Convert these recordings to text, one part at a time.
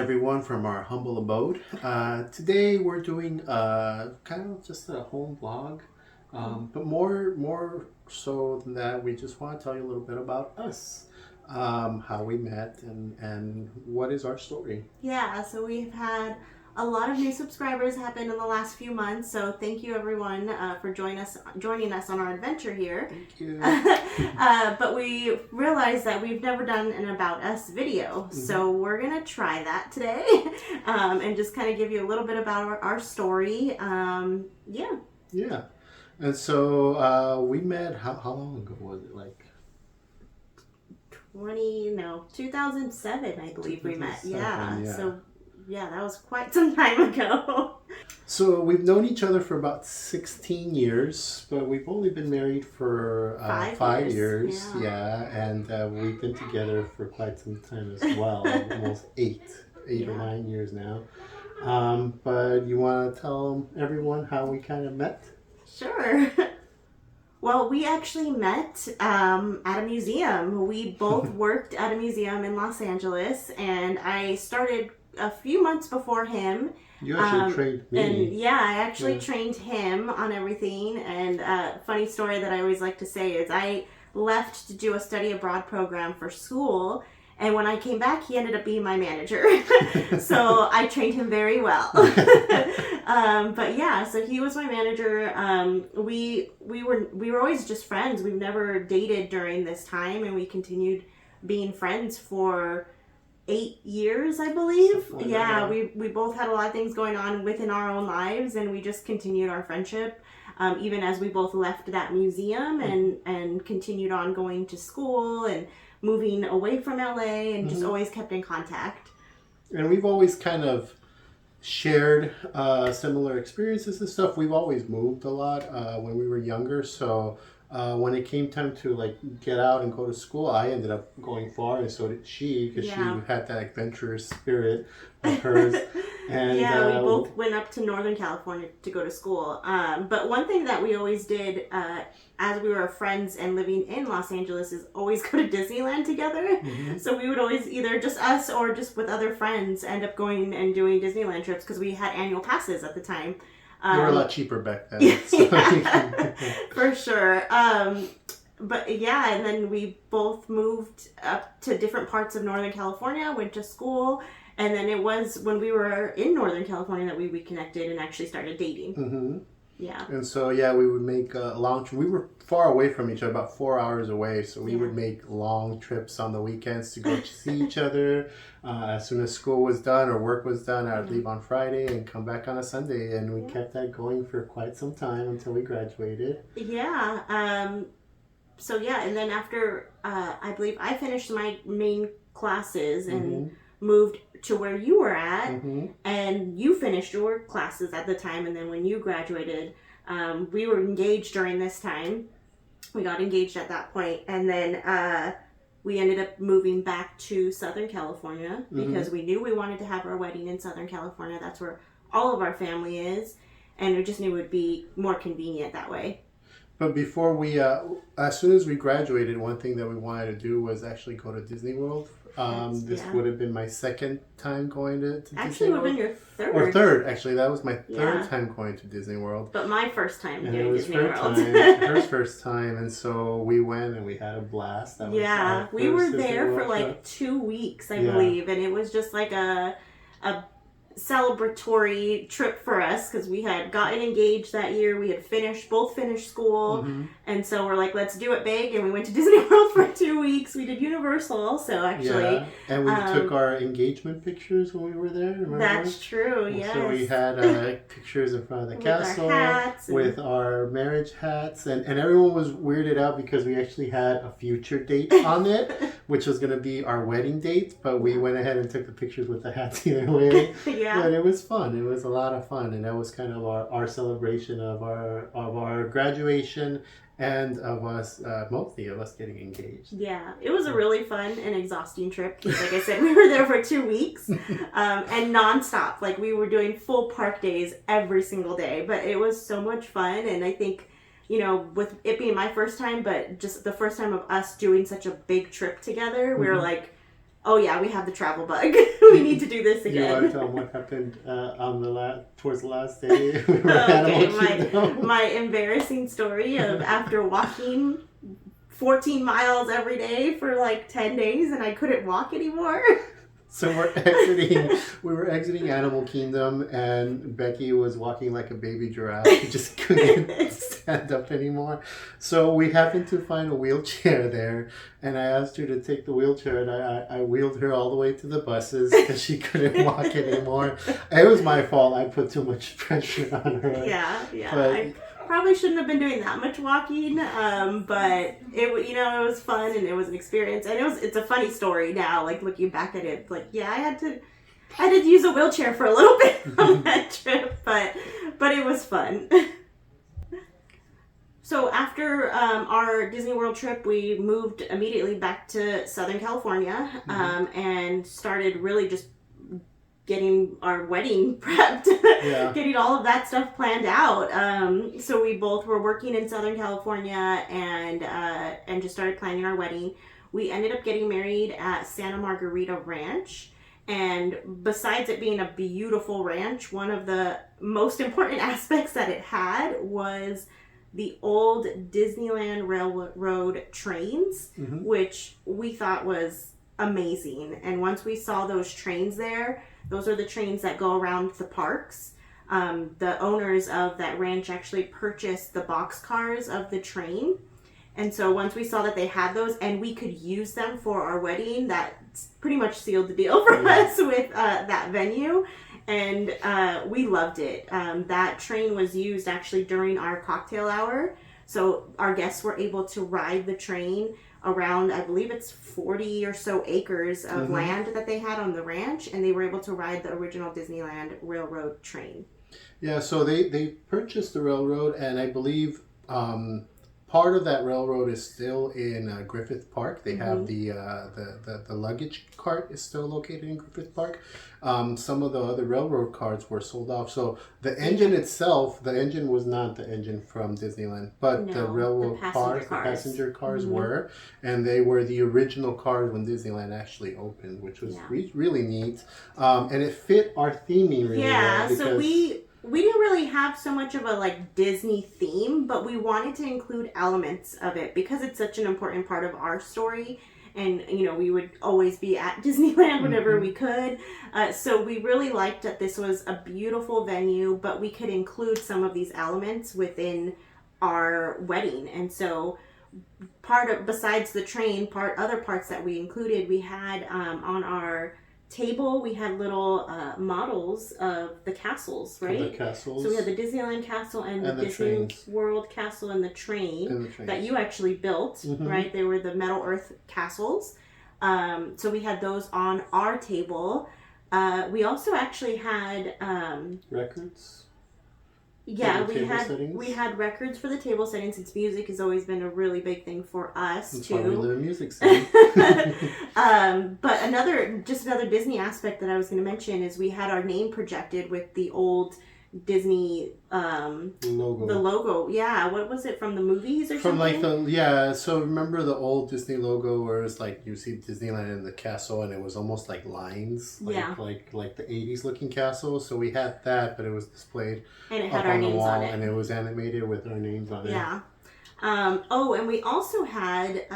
everyone from our humble abode. Today we're doing kind of just a home vlog, but more so than that, we just want to tell you a little bit about us, how we met, and what is our story. Yeah, so we've had a lot of new subscribers happen in the last few months, so thank you everyone for joining us on our adventure here. Thank you. But we realized that we've never done an About Us video, so we're going to try that today and just kind of give you a little bit about our story. Yeah. And so we met, how long ago was it? Like 2007, I believe we met. 2007, Yeah. So yeah, that was quite some time ago. So we've known each other for about 16 years, but we've only been married for 5 years. Yeah, and we've been together for quite some time as well, almost eight or 9 years now. But you want to tell everyone how we kind of met? Sure. Well, we actually met at a museum. We both worked at a museum in Los Angeles, and I started a few months before him. You actually trained me. And yeah, I actually trained him on everything. And funny story that I always like to say is I left to do a study abroad program for school, and when I came back, he ended up being my manager. So I trained him very well. But yeah, so he was my manager. We were always just friends. We've never dated during this time, and we continued being friends for 8 years, I believe. Yeah, we both had a lot of things going on within our own lives, and we just continued our friendship, even as we both left that museum and continued on going to school and moving away from LA, and just always kept in contact. And we've always kind of shared similar experiences and stuff. We've always moved a lot when we were younger, so when it came time to like get out and go to school, I ended up going far, and so did she, because she had that adventurous spirit of hers. And we both went up to Northern California to go to school. But one thing that we always did as we were friends and living in Los Angeles is always go to Disneyland together. So we would always, either just us or just with other friends, end up going and doing Disneyland trips because we had annual passes at the time. They were a lot cheaper back then. So. For sure. But yeah, and then we both moved up to different parts of Northern California, went to school, and then it was when we were in Northern California that we reconnected and actually started dating. Yeah. And so, yeah, we would make long trips. We were far away from each other, about 4 hours away. So we would make long trips on the weekends to go see each other. As soon as school was done or work was done, I would leave on Friday and come back on a Sunday. And we kept that going for quite some time until we graduated. Yeah. So, yeah, and then after, I believe I finished my main classes and moved to where you were at, and you finished your classes at the time, and then when you graduated, we were engaged during this time. We got engaged at that point, and then we ended up moving back to Southern California because we knew we wanted to have our wedding in Southern California. That's where all of our family is, and we just knew it would be more convenient that way. But before we, as soon as we graduated, one thing that we wanted to do was actually go to Disney World. This would have been my second time going to Disney World. Actually, it would have been your third. Or third, actually. That was my third time going to Disney World. But my first time doing Disney World. Her first time. And so we went and we had a blast. That was we were there for like 2 weeks, I believe. And it was just like a celebratory trip for us because we had gotten engaged that year. We had both finished school, and so we're like, let's do it big. And we went to Disney World for 2 weeks. We did Universal also, actually. And we took our engagement pictures when we were there. Remember? That's true. Yes. So we had pictures in front of the castle with our marriage hats, and everyone was weirded out because we actually had a future date on it, which was going to be our wedding date. But we went ahead and took the pictures with the hats either way. But it was fun. It was a lot of fun, and that was kind of our celebration of our graduation and of us, mostly of us getting engaged. Yeah, it was a really fun and exhausting trip because, like I said, we were there for 2 weeks and nonstop. Like we were doing full park days every single day, but it was so much fun. And I think, you know, with it being my first time, but just the first time of us doing such a big trip together, we were like, Oh yeah, we have the travel bug. We need to do this again. You want to tell them what happened towards the last day? We were Okay, my embarrassing story of after walking 14 miles every day for like 10 days and I couldn't walk anymore. So we were exiting Animal Kingdom, and Becky was walking like a baby giraffe. She just couldn't stand up anymore. So we happened to find a wheelchair there, and I asked her to take the wheelchair, and I wheeled her all the way to the buses because she couldn't walk anymore. It was my fault. I put too much pressure on her. Yeah. But, I probably shouldn't have been doing that much walking, but it was fun and it was an experience, and it's a funny story now, like looking back at it. Like, yeah, I had to use a wheelchair for a little bit on that trip, but it was fun. So after our Disney World trip, we moved immediately back to Southern California, and started really just getting our wedding prepped, getting all of that stuff planned out. So we both were working in Southern California and just started planning our wedding. We ended up getting married at Santa Margarita Ranch. And besides it being a beautiful ranch, one of the most important aspects that it had was the old Disneyland Railroad trains, which we thought was amazing. And once we saw those trains there, those are the trains that go around the parks. The owners of that ranch actually purchased the boxcars of the train. And so once we saw that they had those and we could use them for our wedding, that pretty much sealed the deal for us with that venue. And we loved it. That train was used actually during our cocktail hour. So our guests were able to ride the train around, I believe it's 40 or so acres of land that they had on the ranch, and they were able to ride the original Disneyland Railroad train. Yeah, so they purchased the railroad, and I believe part of that railroad is still in Griffith Park. They have the luggage cart is still located in Griffith Park. Some of the other railroad cars were sold off. So the engine itself, the engine was not the engine from Disneyland, but the railroad cars, the passenger cars were, and they were the original cars when Disneyland actually opened, which was really neat. And it fit our theming really well. Because so we didn't really have so much of a like Disney theme, but we wanted to include elements of it because it's such an important part of our story. And, we would always be at Disneyland whenever we could. So we really liked that this was a beautiful venue, but we could include some of these elements within our wedding. And so besides the train, other parts that we included, we had on our table, we had little models of the castles, right? The castles. So we had the Disneyland castle and the Disney trains. World castle and the train that you actually built, right? They were the Metal Earth castles. So we had those on our table. We also actually had records. Yeah, we had records for the table settings, since music has always been a really big thing for us That's too. why we live in music city. But another Disney aspect that I was going to mention is we had our name projected with the old Disney logo. The logo, yeah. What was it, from the movies or something? So remember the old Disney logo where it's like you see Disneyland in the castle and it was almost like lines, like the 80s looking castle. So we had that, but it was displayed and it had our names on it, and it was animated with our names on it. Yeah. And we also had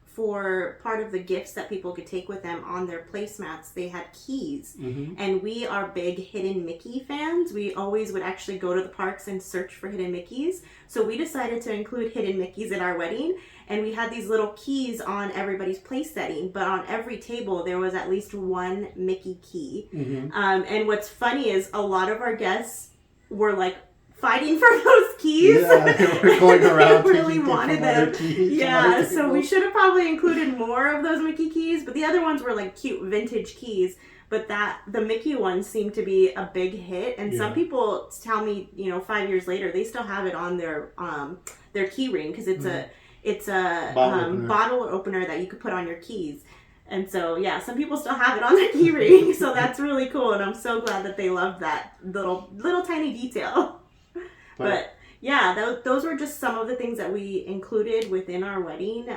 for part of the gifts that people could take with them on their placemats, they had keys. And we are big Hidden Mickey fans. We always would actually go to the parks and search for Hidden Mickeys. So we decided to include Hidden Mickeys at our wedding. And we had these little keys on everybody's place setting. But on every table, there was at least one Mickey key. And what's funny is a lot of our guests were like fighting for those keys. Yeah, they were going around. They really wanted them. Yeah, so we should have probably included more of those Mickey keys, but the other ones were like cute vintage keys. But the Mickey ones seemed to be a big hit, and some people tell me, 5 years later, they still have it on their key ring because it's a bottle opener that you could put on your keys. And so, yeah, some people still have it on their key ring, so that's really cool, and I'm so glad that they loved that little tiny detail. But yeah, those were just some of the things that we included within our wedding.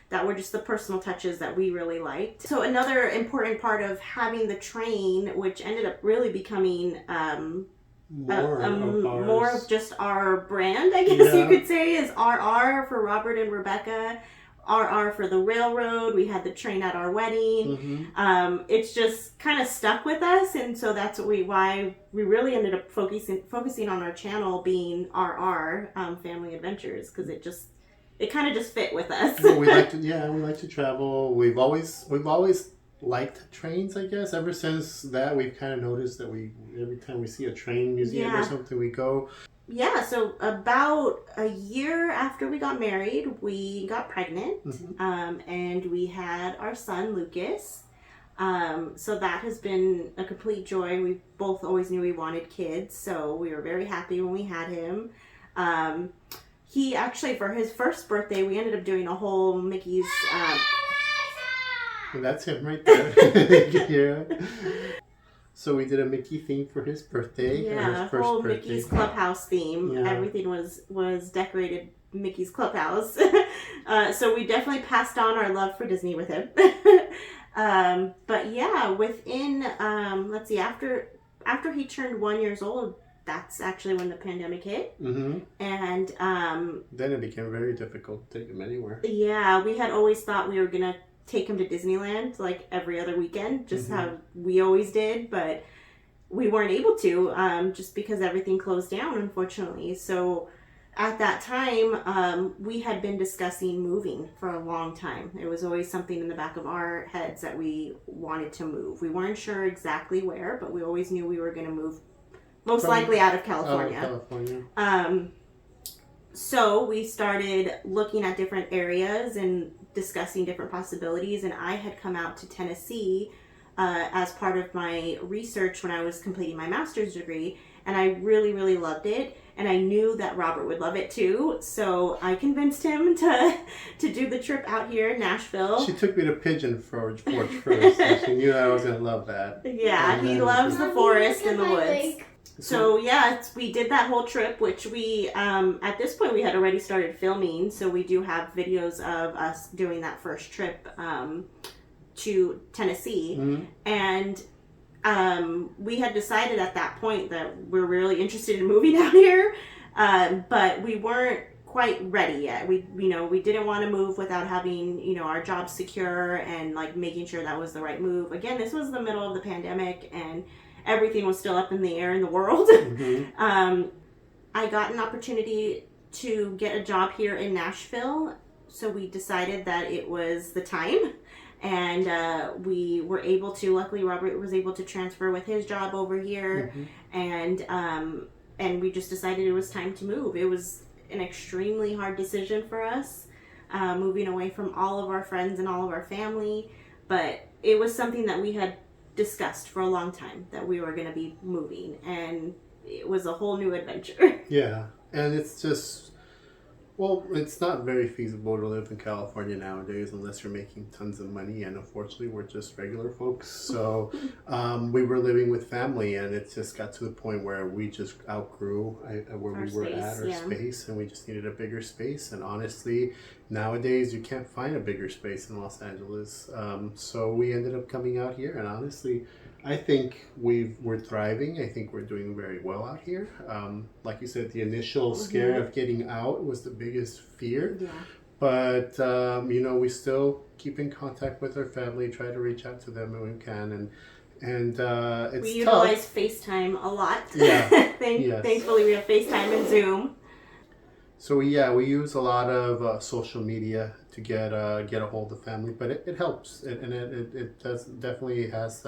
That were just the personal touches that we really liked. So another important part of having the train, which ended up really becoming more of just our brand, I guess you could say, is RR for Robert and Rebecca, RR for the railroad. We had the train at our wedding. It's just kind of stuck with us, and so that's why we really ended up focusing on our channel being RR, Family Adventures, because it kind of just fit with us. we like to travel. We've always liked trains, I guess. Ever since that, we've kind of noticed that every time we see a train museum or something, we go. Yeah, so about a year after we got married, we got pregnant, and we had our son, Lucas. So that has been a complete joy. We both always knew we wanted kids, so we were very happy when we had him. He actually, for his first birthday, we ended up doing a whole Mickey's... And that's him right there. Yeah. So we did a Mickey theme for his birthday. Yeah, his first whole birthday. Mickey's Clubhouse theme. Yeah. Everything was decorated Mickey's Clubhouse. So we definitely passed on our love for Disney with him. But yeah, within, let's see, after he turned 1 year old, that's actually when the pandemic hit. And then it became very difficult to take him anywhere. Yeah, we had always thought we were going to take him to Disneyland like every other weekend, just how we always did, but we weren't able to, just because everything closed down, unfortunately. So at that time, we had been discussing moving for a long time. It was always something in the back of our heads that we wanted to move. We weren't sure exactly where, but we always knew we were going to move, most likely out of California. So we started looking at different areas and discussing different possibilities, and I had come out to Tennessee as part of my research when I was completing my master's degree, and I really, really loved it, and I knew that Robert would love it too, so I convinced him to do the trip out here in Nashville. She took me to Pigeon Forge first, and she knew I was going to love that. Yeah, he loves the forest and the woods. So yeah, we did that whole trip, which we, at this point we had already started filming, so we do have videos of us doing that first trip to Tennessee. And we had decided at that point that we're really interested in moving out here, but we weren't quite ready yet. We didn't want to move without having, our jobs secure and like making sure that was the right move. Again, this was the middle of the pandemic and everything was still up in the air in the world. I got an opportunity to get a job here in Nashville, so we decided that it was the time, and we were able to, luckily Robert was able to transfer with his job over here, and we just decided it was time to move. It was an extremely hard decision for us, moving away from all of our friends and all of our family, but it was something that we had discussed for a long time, that we were going to be moving, and it was a whole new adventure. Yeah, and it's just, well, it's not very feasible to live in California nowadays unless you're making tons of money, and unfortunately we're just regular folks. So we were living with family, and it just got to the point where we just outgrew where we were at, our space, and we just needed a bigger space. And honestly, nowadays you can't find a bigger space in Los Angeles. So we ended up coming out here, and honestly, I think we're thriving. I think we're doing very well out here. Like you said, the initial scare of getting out was the biggest fear. Yeah. But, we still keep in contact with our family, try to reach out to them when we can. And it's we utilize FaceTime a lot. Yeah. Thankfully, we have FaceTime and Zoom. So we use a lot of social media to get a hold of family, but it helps, and it does definitely has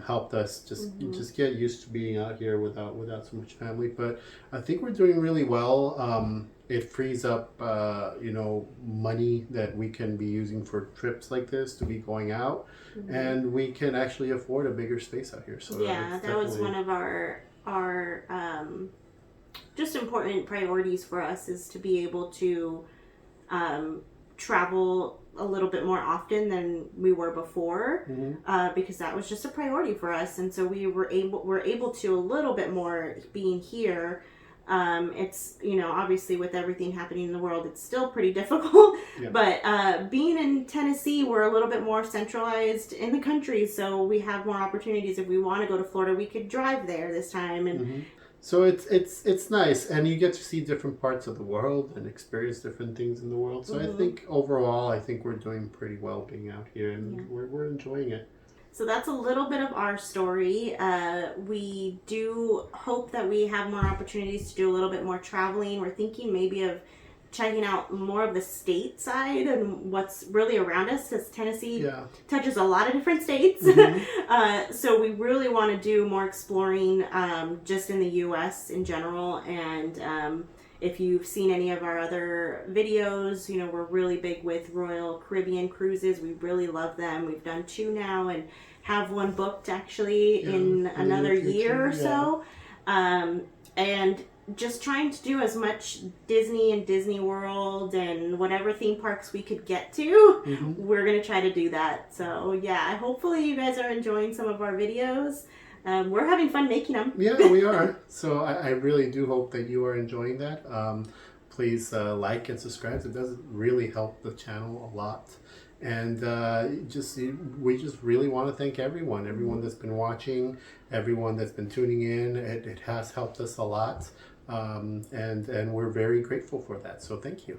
helped us just get used to being out here without so much family. But I think we're doing really well. It frees up money that we can be using for trips like this to be going out, and we can actually afford a bigger space out here. So yeah, that was one of our just important priorities for us, is to be able to travel a little bit more often than we were before, because that was just a priority for us. And so we're able to a little bit more being here, It's, obviously with everything happening in the world, it's still pretty difficult. Yeah. But being in Tennessee, we're a little bit more centralized in the country, so we have more opportunities. If we want to go to Florida, we could drive there this time. And so it's nice, and you get to see different parts of the world and experience different things in the world. So I think overall, we're doing pretty well being out here, and we're enjoying it. So that's a little bit of our story. We do hope that we have more opportunities to do a little bit more traveling. We're thinking maybe of checking out more of the state side and what's really around us, because Tennessee touches a lot of different states. So we really want to do more exploring just in the U.S. in general. And if you've seen any of our other videos, we're really big with Royal Caribbean cruises. We really love them. We've done 2 now and have 1 booked actually in another year or so. And just trying to do as much Disney and Disney World and whatever theme parks we could get to. We're going to try to do that. So yeah, hopefully you guys are enjoying some of our videos. We're having fun making them. Yeah, we are. So I really do hope that you are enjoying that. Please like and subscribe. It does really help the channel a lot. And we just really want to thank everyone that's been watching, everyone that's been tuning in. It has helped us a lot. And we're very grateful for that. So thank you.